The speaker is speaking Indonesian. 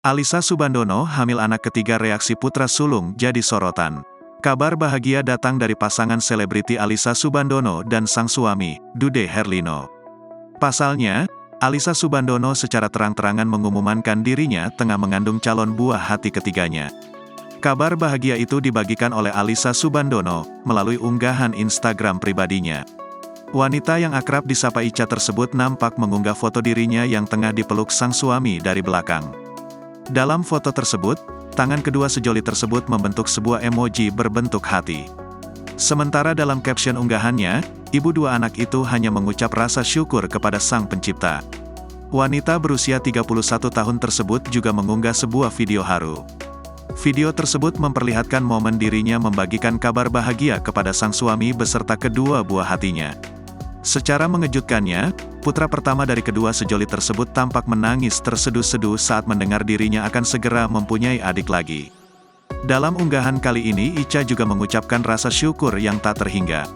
Alyssa Soebandono hamil anak ketiga, reaksi putra sulung jadi sorotan. Kabar bahagia datang dari pasangan selebriti Alyssa Soebandono dan sang suami, Dude Herlino. Pasalnya, Alyssa Soebandono secara terang-terangan mengumumkan dirinya tengah mengandung calon buah hati ketiganya. Kabar bahagia itu dibagikan oleh Alyssa Soebandono melalui unggahan Instagram pribadinya. Wanita yang akrab disapa Ica tersebut nampak mengunggah foto dirinya yang tengah dipeluk sang suami dari belakang. Dalam foto tersebut, tangan kedua sejoli tersebut membentuk sebuah emoji berbentuk hati. Sementara dalam caption unggahannya, ibu dua anak itu hanya mengucap rasa syukur kepada Sang Pencipta. Wanita berusia 31 tahun tersebut juga mengunggah sebuah video haru. Video tersebut memperlihatkan momen dirinya membagikan kabar bahagia kepada sang suami beserta kedua buah hatinya. Secara mengejutkannya, putra pertama dari kedua sejoli tersebut tampak menangis terseduh-seduh saat mendengar dirinya akan segera mempunyai adik lagi. Dalam unggahan kali ini Ica juga mengucapkan rasa syukur yang tak terhingga.